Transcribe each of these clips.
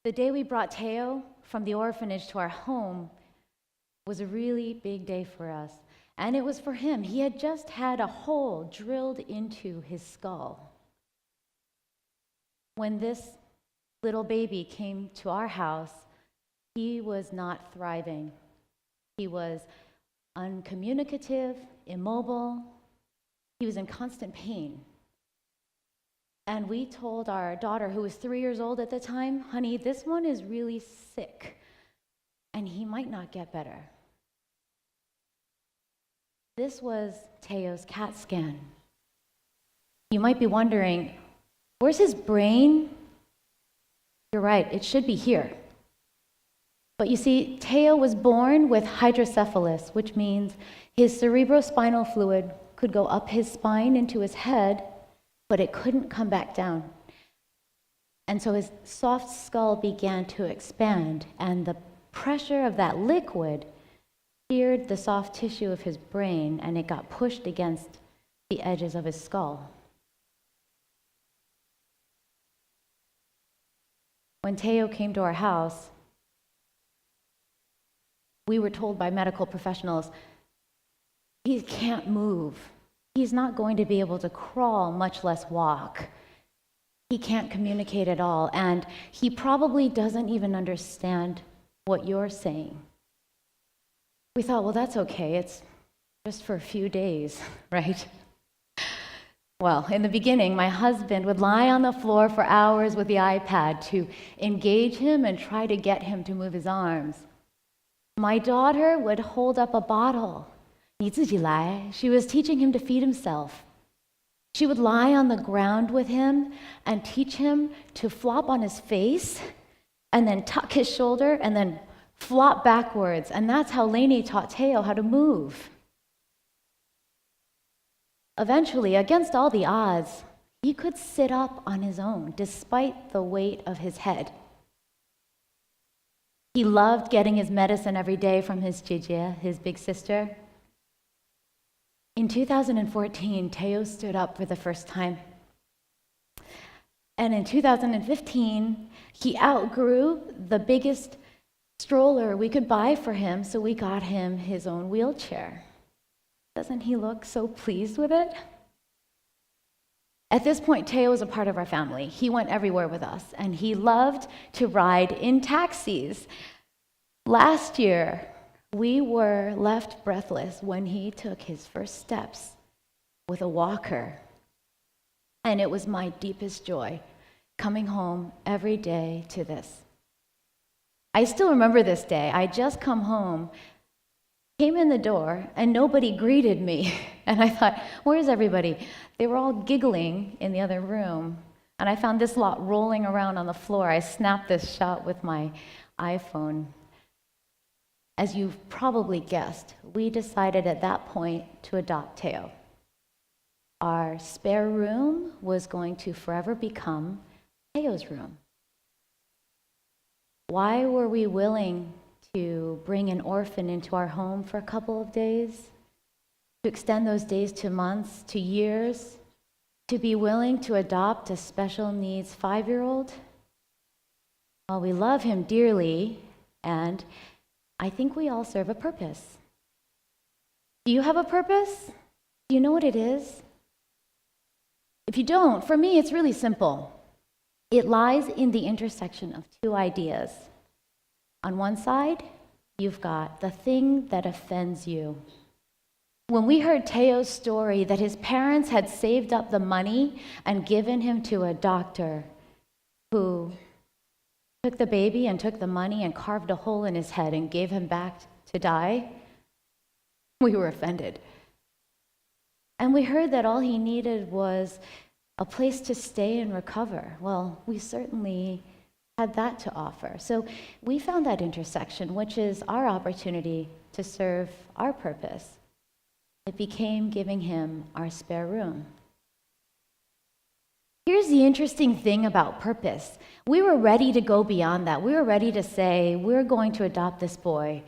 The day we brought Teo from the orphanage to our home was a really big day for us. And it was for him. He had just had a hole drilled into his skull. When this little baby came to our house, he was not thriving. He was uncommunicative, immobile. He was in constant pain. And we told our daughter, who was 3 years old at the time, honey, this one is really sick, and he might not get better. This was Teo's CAT scan. You might be wondering, where's his brain? You're right, it should be here. But you see, Teo was born with hydrocephalus, which means his cerebrospinal fluid could go up his spine into his head, but it couldn't come back down. And so his soft skull began to expand, and the pressure of that liquid seared the soft tissue of his brain, and it got pushed against the edges of his skull. When Teo came to our house, we were told by medical professionals, he can't move. He's not going to be able to crawl, much less walk. He can't communicate at all, and he probably doesn't even understand what you're saying. We thought, well, that's okay. It's just for a few days, right? Well, in the beginning, my husband would lie on the floor for hours with the iPad to engage him and try to get him to move his arms. My daughter would hold up a bottle. 你自己来. She was teaching him to feed himself. She would lie on the ground with him and teach him to flop on his face and then tuck his shoulder and then flop backwards. And that's how Lainey taught Teo how to move. Eventually, against all the odds, he could sit up on his own despite the weight of his head. He loved getting his medicine every day from his Jijie, his big sister. In 2014, Teo stood up for the first time. And in 2015, he outgrew the biggest stroller we could buy for him, so we got him his own wheelchair. Doesn't he look so pleased with it? At this point, Teo was a part of our family. He went everywhere with us, and he loved to ride in taxis. Last year, we were left breathless when he took his first steps with a walker. And it was my deepest joy coming home every day to this. I still remember this day. I just come home, came in the door, and nobody greeted me. And I thought, where's everybody? They were all giggling in the other room. And I found this lot rolling around on the floor. I snapped this shot with my iPhone. As you've probably guessed, we decided at that point to adopt Teo. Our spare room was going to forever become Teo's room. Why were we willing to bring an orphan into our home for a couple of days? To extend those days to months, to years? To be willing to adopt a special needs 5-year-old? Well, we love him dearly, and I think we all serve a purpose. Do you have a purpose? Do you know what it is? If you don't, for me, it's really simple. It lies in the intersection of two ideas. On one side, you've got the thing that offends you. When we heard Teo's story that his parents had saved up the money and given him to a doctor who took the baby and took the money and carved a hole in his head and gave him back to die, we were offended. And we heard that all he needed was a place to stay and recover. Well, we certainly had that to offer. So we found that intersection, which is our opportunity to serve our purpose. It became giving him our spare room. Here's the interesting thing about purpose. We were ready to go beyond that. We were ready to say, we're going to adopt this boy.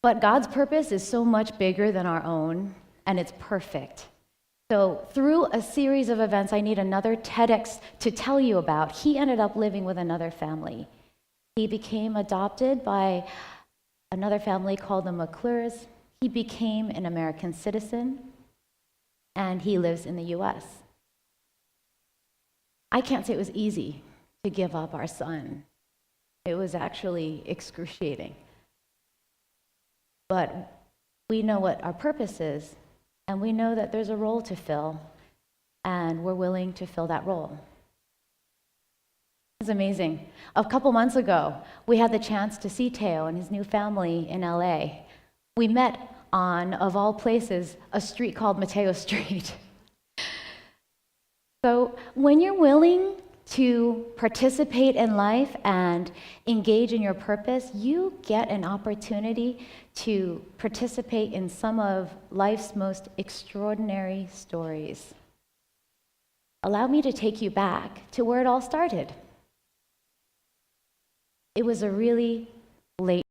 But God's purpose is so much bigger than our own, and it's perfect. So through a series of events I need another TEDx to tell you about, he ended up living with another family. He became adopted by another family called the McClures. He became an American citizen, and he lives in the US. I can't say it was easy to give up our son. It was actually excruciating. But we know what our purpose is, and we know that there's a role to fill, and we're willing to fill that role. It's amazing. A couple months ago, we had the chance to see Teo and his new family in LA. We met on, of all places, a street called Mateo Street. So when you're willing to participate in life and engage in your purpose, you get an opportunity to participate in some of life's most extraordinary stories. Allow me to take you back to where it all started. It was a really late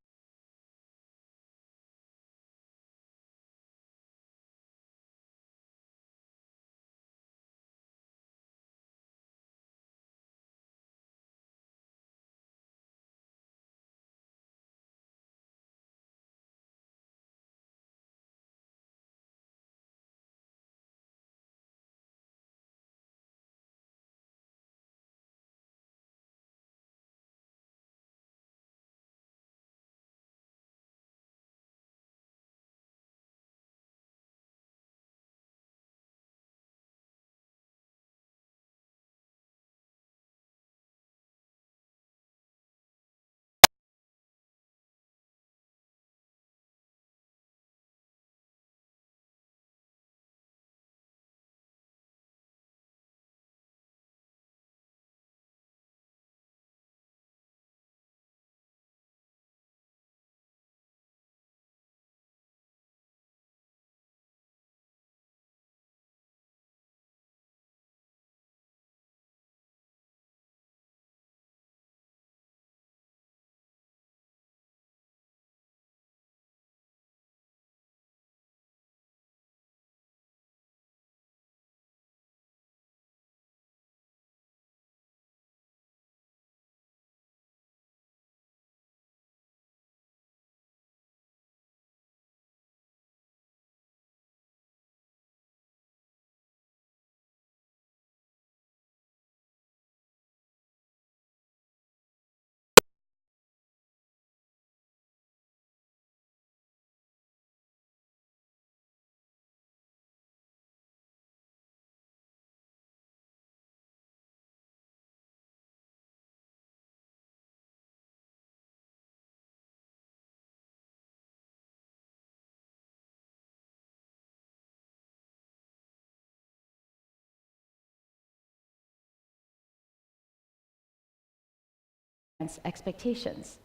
expectations.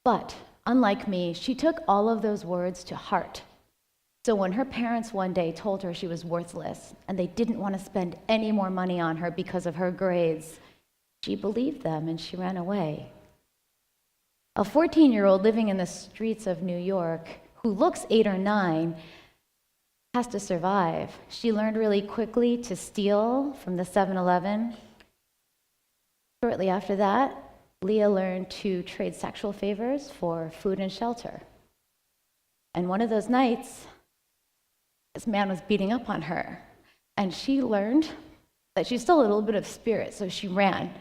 But unlike me, she took all of those words to heart. So when her parents one day told her she was worthless and they didn't want to spend any more money on her because of her grades, she believed them and she ran away. A 14-year-old living in the streets of New York who looks 8 or 9 has to survive. She learned really quickly to steal from the 7-Eleven. Shortly after that, Leah learned to trade sexual favors for food and shelter. And one of those nights, this man was beating up on her, and she learned that she's still a little bit of spirit, so she ran.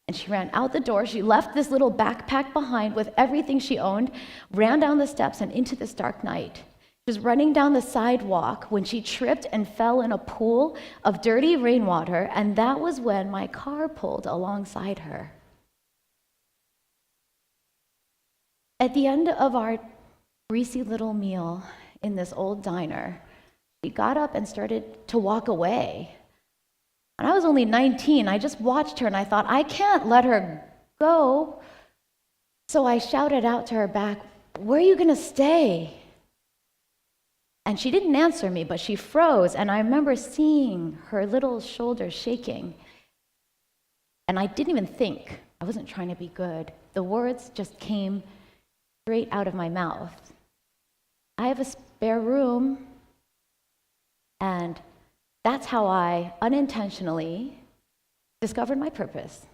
And she ran out the door. She left this little backpack behind with everything she owned, ran down the steps and into this dark night. She was running down the sidewalk when she tripped and fell in a pool of dirty rainwater, and that was when my car pulled alongside her. At the end of our greasy little meal in this old diner, she got up and started to walk away. And I was only 19. I just watched her and I thought, I can't let her go. So I shouted out to her back, "Where are you going to stay?" And she didn't answer me, but she froze. And I remember seeing her little shoulders shaking. And I didn't even think. I wasn't trying to be good. The words just came straight out of my mouth. "I have a spare room." And that's how I unintentionally discovered my purpose.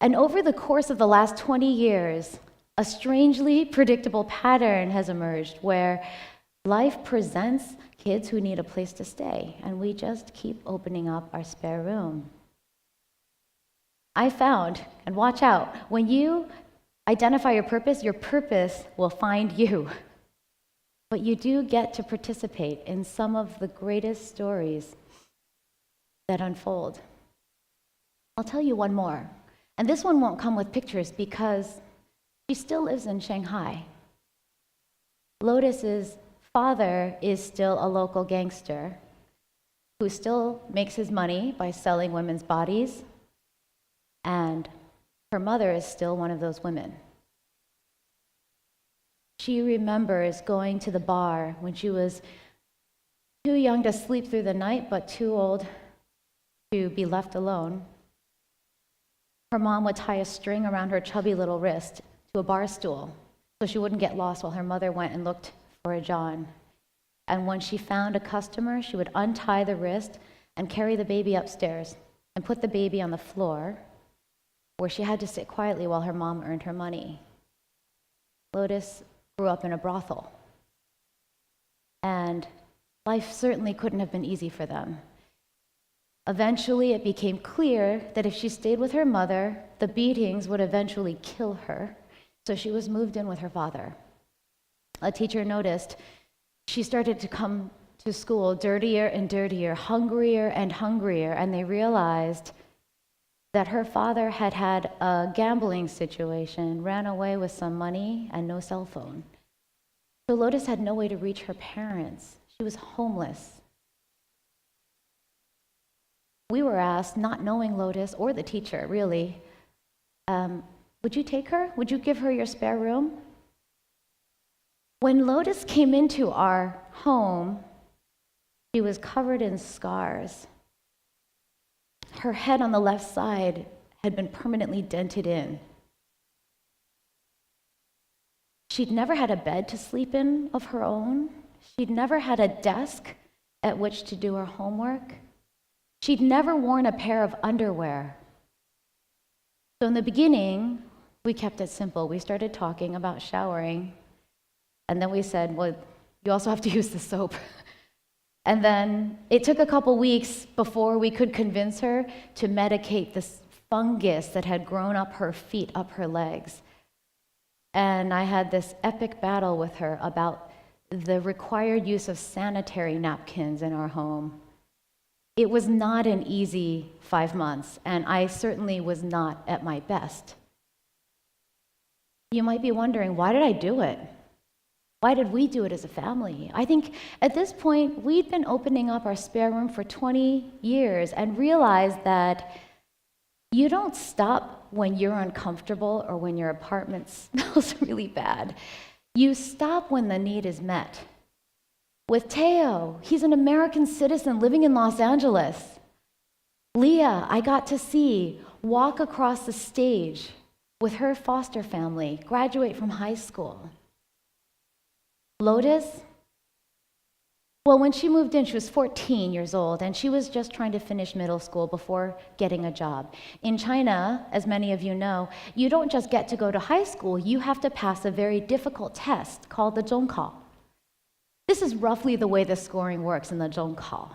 And over the course of the last 20 years, a strangely predictable pattern has emerged where life presents kids who need a place to stay, and we just keep opening up our spare room. I found, and watch out, when you identify your purpose will find you. But you do get to participate in some of the greatest stories that unfold. I'll tell you one more, and this one won't come with pictures because she still lives in Shanghai. Lotus's father is still a local gangster who still makes his money by selling women's bodies, and her mother is still one of those women. She remembers going to the bar when she was too young to sleep through the night, but too old to be left alone. Her mom would tie a string around her chubby little wrist to a bar stool so she wouldn't get lost while her mother went and looked for a John. And when she found a customer, she would untie the wrist and carry the baby upstairs and put the baby on the floor where she had to sit quietly while her mom earned her money. Lotus grew up in a brothel, and life certainly couldn't have been easy for them. Eventually, it became clear that if she stayed with her mother, the beatings would eventually kill her, so she was moved in with her father. A teacher noticed she started to come to school dirtier and dirtier, hungrier and hungrier, and they realized that her father had had a gambling situation, ran away with some money, and no cell phone. So Lotus had no way to reach her parents. She was homeless. We were asked, not knowing Lotus or the teacher, really, would you take her? Would you give her your spare room? When Lotus came into our home, she was covered in scars. Her head on the left side had been permanently dented in. She'd never had a bed to sleep in of her own. She'd never had a desk at which to do her homework. She'd never worn a pair of underwear. So in the beginning, we kept it simple. We started talking about showering, and then we said, well, you also have to use the soap. And then it took a couple weeks before we could convince her to medicate this fungus that had grown up her feet, up her legs. And I had this epic battle with her about the required use of sanitary napkins in our home. It was not an easy 5 months, and I certainly was not at my best. You might be wondering, why did I do it? Why did we do it as a family? I think at this point, we'd been opening up our spare room for 20 years and realized that you don't stop when you're uncomfortable or when your apartment smells really bad. You stop when the need is met. With Teo, he's an American citizen living in Los Angeles. Leah, I got to see walk across the stage with her foster family, graduate from high school. Lotus, well, when she moved in, she was 14 years old, and she was just trying to finish middle school before getting a job. In China, as many of you know, you don't just get to go to high school, you have to pass a very difficult test called the Zhongkao. This is roughly the way the scoring works in the Zhongkao,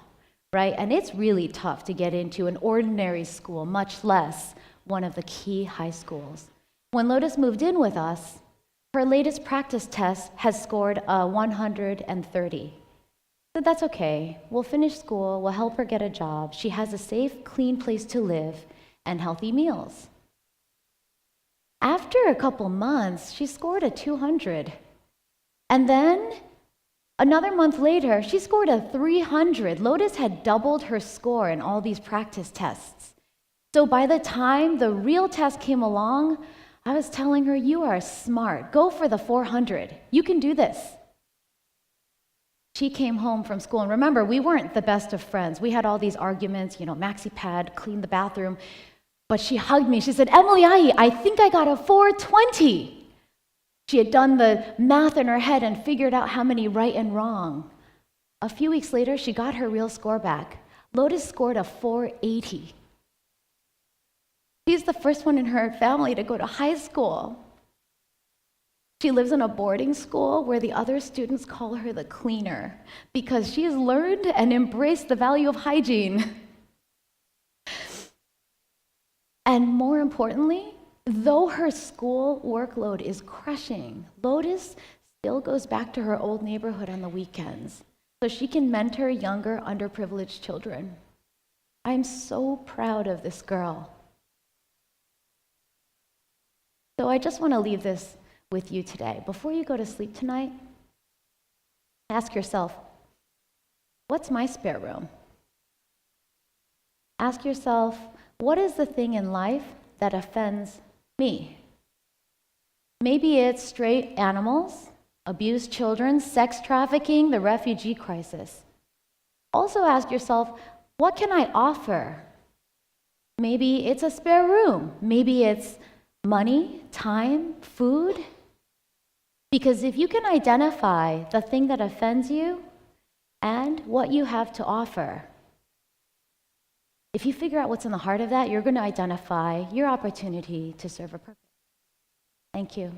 right? And it's really tough to get into an ordinary school, much less one of the key high schools. When Lotus moved in with us, her latest practice test has scored a 130. So that's okay. We'll finish school, we'll help her get a job. She has a safe, clean place to live and healthy meals. After a couple months, she scored a 200. And then another month later, she scored a 300. Lotus had doubled her score in all these practice tests. So by the time the real test came along, I was telling her, you are smart. Go for the 400. You can do this. She came home from school, and remember, we weren't the best of friends. We had all these arguments, maxi pad, clean the bathroom. But she hugged me. She said, Emily, I think I got a 420. She had done the math in her head and figured out how many right and wrong. A few weeks later, she got her real score back. Lotus scored a 480. She's the first one in her family to go to high school. She lives in a boarding school where the other students call her the cleaner because she has learned and embraced the value of hygiene. And more importantly, though her school workload is crushing, Lotus still goes back to her old neighborhood on the weekends so she can mentor younger, underprivileged children. I'm so proud of this girl. So I just want to leave this with you today. Before you go to sleep tonight, ask yourself, what's my spare room? Ask yourself, what is the thing in life that offends me? Maybe it's stray animals, abused children, sex trafficking, the refugee crisis. Also ask yourself, what can I offer? Maybe it's a spare room. Maybe it's money, time, food. Because if you can identify the thing that offends you and what you have to offer, if you figure out what's in the heart of that, you're going to identify your opportunity to serve a purpose. Thank you.